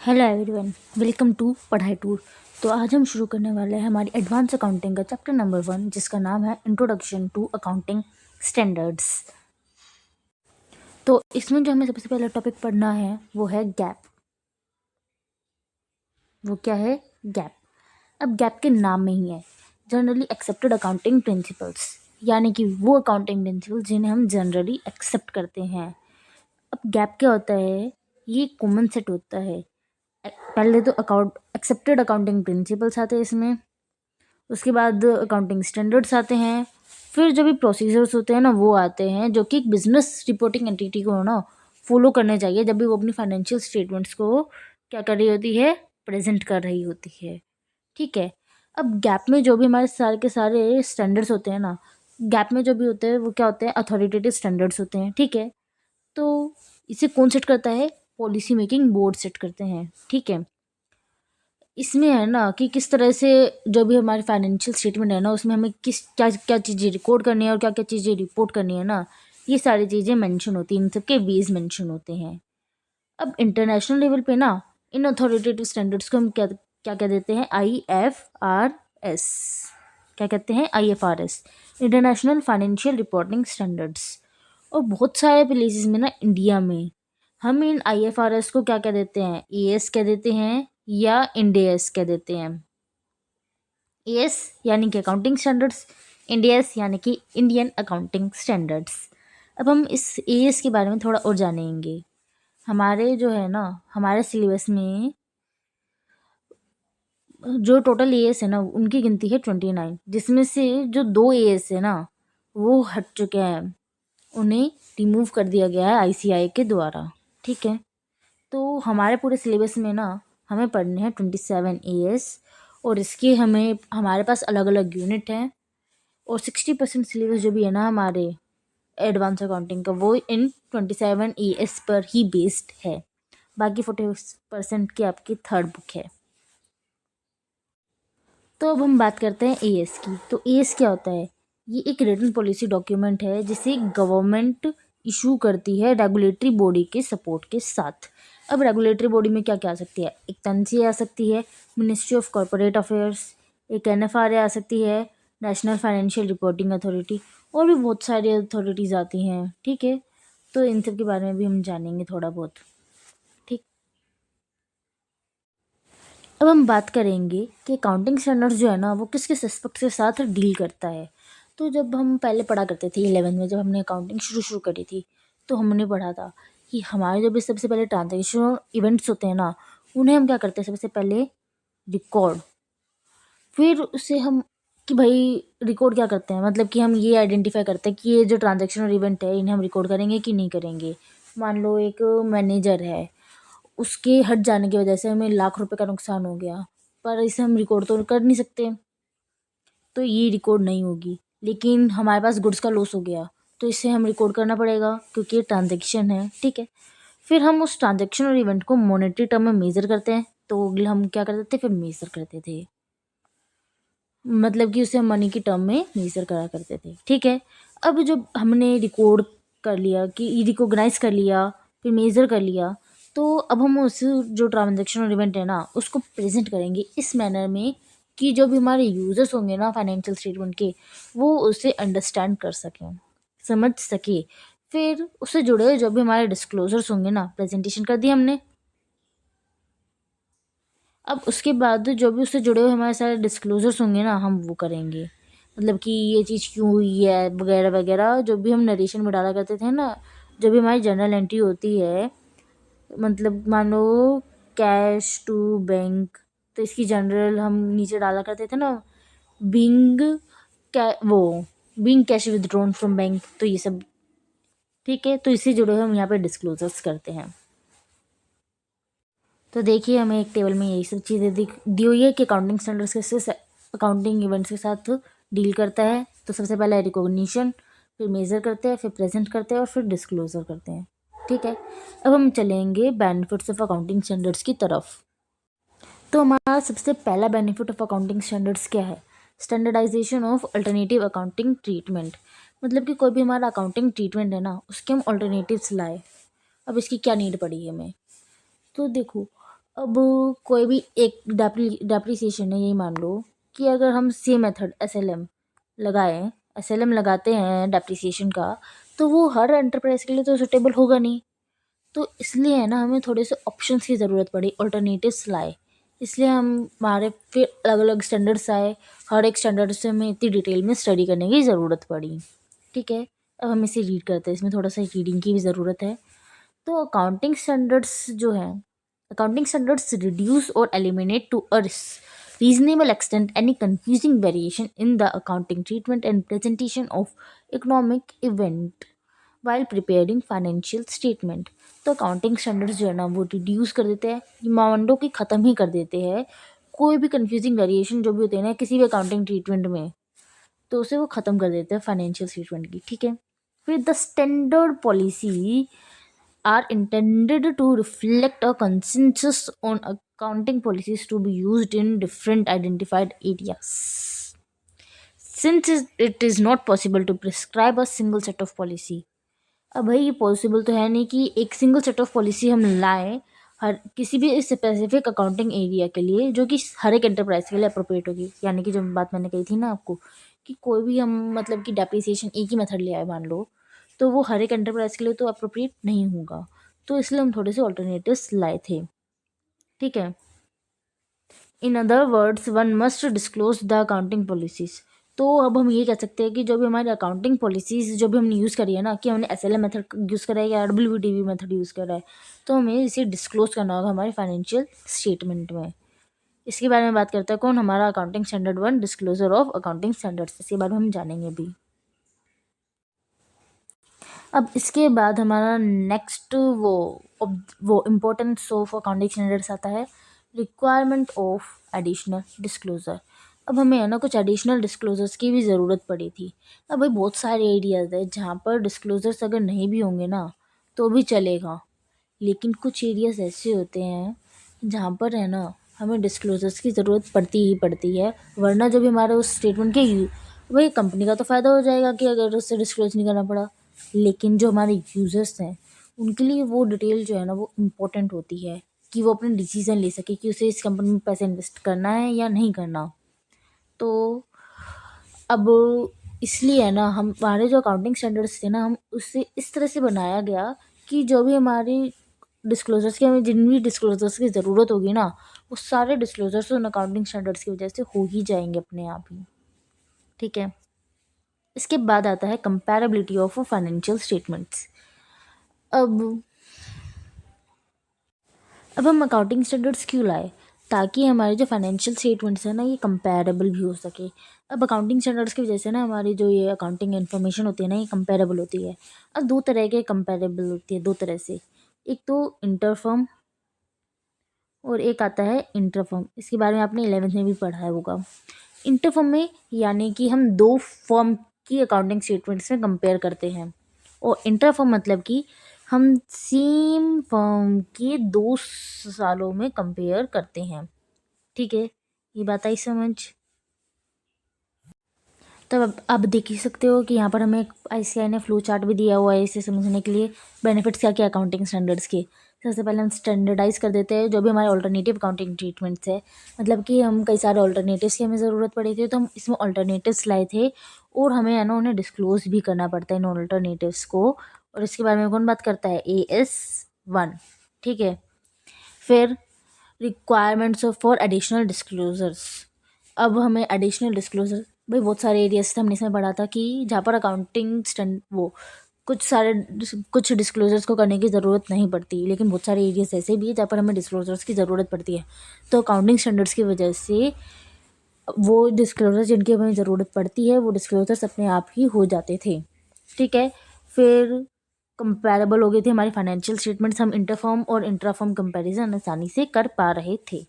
Hello everyone, welcome to पढ़ाई tour. तो आज हम शुरू करने वाले हैं हमारी एडवांस अकाउंटिंग का चैप्टर नंबर 1, जिसका नाम है इंट्रोडक्शन टू अकाउंटिंग स्टैंडर्ड्स। तो इसमें जो हमें सबसे पहला टॉपिक पढ़ना है वो है गैप। वो क्या है? गैप। अब गैप के नाम में ही है जनरली एक्सेप्टेड अकाउंटिंग प्रिंसिपल्स, यानी कि वो अकाउंटिंग प्रिंसिपल्स जिन्हें हम जनरली एक्सेप्ट करते हैं। अब गैप क्या होता है? ये कॉमन सेट होता है। पहले तो एक्सेप्टेड अकाउंटिंग प्रिंसिपल्स आते हैं इसमें, उसके बाद अकाउंटिंग स्टैंडर्ड्स आते हैं, फिर जो भी प्रोसीजर्स होते हैं ना वो आते हैं, जो कि एक बिजनेस रिपोर्टिंग एंटिटी को ना फॉलो करने चाहिए जब भी वो अपनी फाइनेंशियल स्टेटमेंट्स को क्या कर रही होती है, प्रेजेंट कर रही होती है। ठीक है। अब गैप में जो भी हमारे सारे के सारे स्टैंडर्ड्स होते हैं ना, गैप में जो भी होते हैं वो क्या होते हैं? अथॉरिटेटिव स्टैंडर्ड्स होते हैं। ठीक है। तो इसे कौन सेट करता है? पॉलिसी मेकिंग बोर्ड सेट करते हैं। ठीक है। इसमें है ना कि किस तरह से जो भी हमारी फाइनेंशियल स्टेटमेंट है ना, उसमें हमें किस क्या क्या चीज़ें रिकॉर्ड करनी है और क्या क्या चीज़ें रिपोर्ट करनी है ना, ये सारी चीज़ें मेंशन होती हैं, इन सब के वेज मेंशन होते हैं। अब इंटरनेशनल लेवल पे ना इन अथॉरिटेटिव स्टैंडर्ड्स को हम क्या क्या कह देते हैं? IFRS। क्या कहते हैं? IFRS, international financial reporting standards. और बहुत सारे प्लेसेस में ना इंडिया में हम इन IFRS को क्या कह देते हैं? AS कह देते हैं या इंडेस कह देते हैं। AS यानी कि अकाउंटिंग स्टैंडर्ड्स, इंडेस यानी कि इंडियन अकाउंटिंग स्टैंडर्ड्स। अब हम इस AS के बारे में थोड़ा और जानेंगे। हमारे जो है ना, हमारे सिलेबस में जो टोटल AS है ना उनकी गिनती है 29, जिसमें से जो 2 AS है ना वो हट चुके हैं, उन्हें रिमूव कर दिया गया है ICAI के द्वारा। ठीक है। तो हमारे पूरे सिलेबस में ना हमें पढ़ने हैं 27 AS, और इसके हमारे पास अलग अलग यूनिट हैं, और 60% सिलेबस जो भी है ना हमारे एडवांस अकाउंटिंग का वो इन 27 AS पर ही बेस्ड है। बाकी 40% की आपकी थर्ड बुक है। तो अब हम बात करते हैं AS की। तो AS क्या होता है? ये एक रिटन पॉलिसी डॉक्यूमेंट है जिसे गवर्नमेंट इशू करती है रेगुलेटरी बॉडी के सपोर्ट के साथ। अब रेगुलेटरी बॉडी में क्या क्या आ सकती है? एक तंसी आ सकती है, मिनिस्ट्री ऑफ कॉरपोरेट अफेयर्स, एक NFRA आ सकती है, नेशनल फाइनेंशियल रिपोर्टिंग अथॉरिटी, और भी बहुत सारी अथॉरिटीज़ आती हैं। ठीक है। तो इन सब के बारे में भी हम जानेंगे थोड़ा बहुत। ठीक। अब हम बात करेंगे कि अकाउंटिंग स्टैंडर्ड्स जो है ना वो किस किस एस्पेक्ट के साथ डील करता है। तो जब हम पहले पढ़ा करते थे 11th में, जब हमने अकाउंटिंग शुरू करी थी, तो हमने पढ़ा था कि हमारे जो भी सबसे पहले ट्रांजेक्शन इवेंट्स होते हैं ना, उन्हें हम क्या करते हैं? सबसे पहले रिकॉर्ड। फिर उससे हम कि भाई रिकॉर्ड क्या करते हैं, मतलब कि हम ये आइडेंटिफाई करते हैं कि ये जो ट्रांजेक्शन और इवेंट है इन्हें हम रिकॉर्ड करेंगे कि नहीं करेंगे। मान लो एक मैनेजर है, उसके हट जाने की वजह से हमें लाख रुपए का नुकसान हो गया, पर इसे हम रिकॉर्ड तो कर नहीं सकते, तो ये रिकॉर्ड नहीं होगी। लेकिन हमारे पास गुड्स का लॉस हो गया, तो इसे हम रिकॉर्ड करना पड़ेगा क्योंकि ये ट्रांजेक्शन है। ठीक है। फिर हम उस ट्रांजेक्शन और इवेंट को मॉनेटरी टर्म में मेज़र करते हैं, तो हम क्या करते थे? फिर मेज़र करते थे, मतलब कि उसे हम मनी की टर्म में मेज़र करा करते थे। ठीक है। अब जब हमने रिकॉर्ड कर लिया कि रिकॉग्नाइज कर लिया, फिर मेज़र कर लिया, तो अब हम उस जो ट्रांजेक्शन और इवेंट है ना उसको प्रेजेंट करेंगे इस मैनर में कि जो भी हमारे यूजर्स होंगे ना फाइनेंशियल स्टेटमेंट के, वो उसे अंडरस्टैंड कर सकें, समझ सके। फिर उससे जुड़े हुए जो भी हमारे डिस्क्लोजर्स होंगे ना, प्रेजेंटेशन कर दिया हमने। अब उसके बाद जो भी उससे जुड़े हुए हमारे सारे डिस्क्लोजर्स होंगे ना, हम वो करेंगे, मतलब कि ये चीज़ क्यों हुई है वगैरह वगैरह, जो भी हम नरेशन में डाला करते थे ना, जो भी हमारी जर्नल एंट्री होती है, मतलब मान लो कैश टू बैंक, तो इसकी जनरल हम नीचे डाला करते थे ना, बिंग वो being cash withdrawn from bank, तो ये सब। ठीक है। तो इससे जुड़े हुए हम यहाँ पे डिस्क्लोजर्स करते हैं। तो देखिए हमें एक टेबल में यही सब चीज़ें दी हुई है कि अकाउंटिंग स्टैंडर्ड्स कैसे अकाउंटिंग इवेंट्स के साथ डील करता है। तो सबसे पहले रिकॉग्निशन, फिर मेज़र करते हैं, फिर प्रेजेंट करते हैं, और फिर डिस्क्लोजर करते हैं। ठीक है। अब हम चलेंगे बेनिफिट्स ऑफ अकाउंटिंग स्टैंडर्ड्स की तरफ। तो हमारा सबसे पहला बेनिफिट ऑफ अकाउंटिंग स्टैंडर्ड्स क्या है? Standardization of alternative accounting treatment, मतलब कि कोई भी हमारा अकाउंटिंग ट्रीटमेंट है ना उसके हम अल्टरनेटिव्स लाए। अब इसकी क्या नीड पड़ी है हमें? तो देखो, अब कोई भी एक डेप्रिसिएशन है, यही मान लो कि अगर हम same method S L M लगाते हैं डेप्रिसिएशन का, तो वो हर एंटरप्राइज के लिए तो सुटेबल होगा नहीं। तो इसलिए है ना, हमें थोड़े से ऑप्शंस की ज़रूरत पड़ी, ऑल्टरनेटिव्स लाए। इसलिए हमारे फिर अलग अलग स्टैंडर्ड्स आए। हर एक स्टैंडर्ड से हमें इतनी डिटेल में स्टडी करने की ज़रूरत पड़ी। ठीक है, अब हम इसे रीड करते हैं। इसमें थोड़ा सा रीडिंग की भी ज़रूरत है। तो अकाउंटिंग स्टैंडर्ड्स रिड्यूस और eliminate to a reasonable extent any confusing variation in the accounting treatment and presentation of economic event while preparing financial statement। तो अकाउंटिंग स्टैंडर्ड्स जो है ना, वो रिड्यूस कर देते हैं, मामलों की ख़त्म ही कर देते हैं। कोई भी कंफ्यूजिंग वेरिएशन जो भी होते हैं ना किसी भी अकाउंटिंग ट्रीटमेंट में, तो उसे वो ख़त्म कर देते हैं फाइनेंशियल स्टेटमेंट की। ठीक है, फिर the standard policy are intended to reflect a consensus on accounting policies to be used in different identified areas. Since it is not possible to prescribe a single set of policy, अब भाई ये possible तो है नहीं कि एक single set of policy हम लाएं हर किसी भी स्पेसिफिक अकाउंटिंग एरिया के लिए, जो कि हर एक एंटरप्राइज के लिए अप्रोप्रिएट होगी। यानी कि जो बात मैंने कही थी ना आपको, कि कोई भी हम मतलब कि डेप्रिसिएशन एक ही मेथड ले आए मान लो, तो वो हर एक एंटरप्राइज के लिए तो अप्रोप्रिएट नहीं होगा। तो इसलिए हम थोड़े से ऑल्टरनेटिव्स लाए थे। ठीक है, in other words one must disclose the accounting policies. तो अब हम ये कह सकते हैं कि जो भी हमारी अकाउंटिंग पॉलिसीज़ जो भी हमने यूज़ करी है ना, कि हमने एस मेथड यूज़ करा है या डब्ल्यू मेथड यूज़ करा है, तो हमें इसे डिस्क्लोज करना होगा हमारे फाइनेंशियल स्टेटमेंट में। इसके बारे में बात करते हैं कौन, हमारा accounting standard 1 disclosure of accounting standards. इसके बारे में हम जानेंगे अभी। अब इसके बाद हमारा नेक्स्ट वो इम्पोर्टेंस ऑफ अकाउंटिंग स्टैंडर्ड्स आता है, रिक्वायरमेंट ऑफ एडिशनल डिस्क्लोज़र। अब हमें है ना कुछ एडिशनल डिस्क्लोजर्स की भी ज़रूरत पड़ी थी। अब भाई बहुत सारे एरियाज़ है जहाँ पर डिस्क्लोजर्स अगर नहीं भी होंगे ना तो भी चलेगा, लेकिन कुछ एरियाज़ ऐसे होते हैं जहाँ पर है ना हमें डिस्क्लोजर्स की ज़रूरत पड़ती ही पड़ती है। वरना जो भी हमारे उस स्टेटमेंट के वही कंपनी का तो फ़ायदा हो जाएगा कि अगर उससे डिस्क्लोज नहीं करना पड़ा, लेकिन जो हमारे यूज़र्स हैं उनके लिए वो डिटेल जो है ना वो इम्पोर्टेंट होती है कि वो अपने डिसीज़न ले सके कि उसे इस कंपनी में पैसे इन्वेस्ट करना है या नहीं करना। तो अब इसलिए है ना हमारे जो अकाउंटिंग स्टैंडर्ड्स थे ना, हम उससे इस तरह से बनाया गया कि जो भी हमारी डिस्क्लोजर्स की हमें जिन भी डिस्क्लोजर्स की ज़रूरत होगी ना, वो सारे डिस्क्लोजर्स उन अकाउंटिंग स्टैंडर्ड्स की वजह से हो ही जाएंगे अपने आप ही। ठीक है, इसके बाद आता है कंपैरेबिलिटी ऑफ फाइनेंशियल स्टेटमेंट्स। अब हम अकाउंटिंग स्टैंडर्ड्स क्यों लाए, ताकि हमारे जो फाइनेंशियल स्टेटमेंट्स हैं ना ये कंपैरेबल भी हो सके। अब अकाउंटिंग स्टैंडर्ड्स की वजह से ना हमारी जो ये अकाउंटिंग इन्फॉर्मेशन होती है ना ये कंपैरेबल होती है। अब दो तरह के कंपैरेबल होती है, दो तरह से, एक तो इंटरफर्म और एक आता है इंटरफर्म। इसके बारे में आपने 11th में भी पढ़ा है होगा। इंटरफर्म में यानी कि हम दो फर्म की अकाउंटिंग स्टेटमेंट्स में कंपेयर करते हैं, और इंटरफर्म मतलब कि हम सेम फर्म के 2 सालों में कंपेयर करते हैं। ठीक है, ये बात आई समझ। तब अब देख ही सकते हो कि यहाँ पर हमें ICAI ने फ्लो चार्ट भी दिया हुआ है इसे समझने के लिए। बेनिफिट्स क्या क्या अकाउंटिंग स्टैंडर्ड्स के, सबसे पहले हम स्टैंडर्डाइज कर देते हैं जो भी हमारे ऑल्टरनेटिव अकाउंटिंग ट्रीटमेंट्स है। मतलब कि हम कई सारे ऑल्टरनेटिव्स की हमें ज़रूरत पड़ी थी, तो हम इसमें ऑल्टरनेटिव्स लाए थे, और हमें है ना उन्हें डिस्क्लोज भी करना पड़ता है इन ऑल्टरनेटिव्स को। और इसके बारे में कौन बात करता है, AS1। ठीक है, फिर रिक्वायरमेंट्स फॉर एडिशनल डिस्क्लोजर्स। अब हमें एडिशनल डिस्क्लोजर, भाई बहुत सारे एरियाज हमने इसमें पढ़ा था कि जहाँ पर अकाउंटिंग स्टैंड वो कुछ डिस्क्लोजर्स को करने की ज़रूरत नहीं पड़ती, लेकिन बहुत सारे एरियाज ऐसे भी है जहाँ पर हमें डिस्क्लोजर्स की ज़रूरत पड़ती है। तो अकाउंटिंग स्टैंडर्ड्स की वजह से वो डिस्क्लोजर्स जिनकी हमें ज़रूरत पड़ती है वो डिस्क्लोजर्स अपने आप ही हो जाते थे। ठीक है, फिर कंपैरेबल हो गई थी हमारी फाइनेंशियल स्टेटमेंट्स, हम इंटरफर्म और इंट्राफर्म कंपैरिजन आसानी से कर पा रहे थे।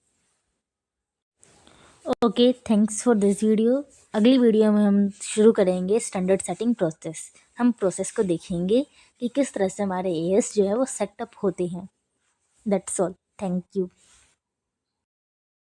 Okay, thanks for this video. अगली वीडियो में हम शुरू करेंगे स्टैंडर्ड सेटिंग प्रोसेस। हम प्रोसेस को देखेंगे कि किस तरह से हमारे AS जो है वो सेटअप होते हैं। That's all, thank you.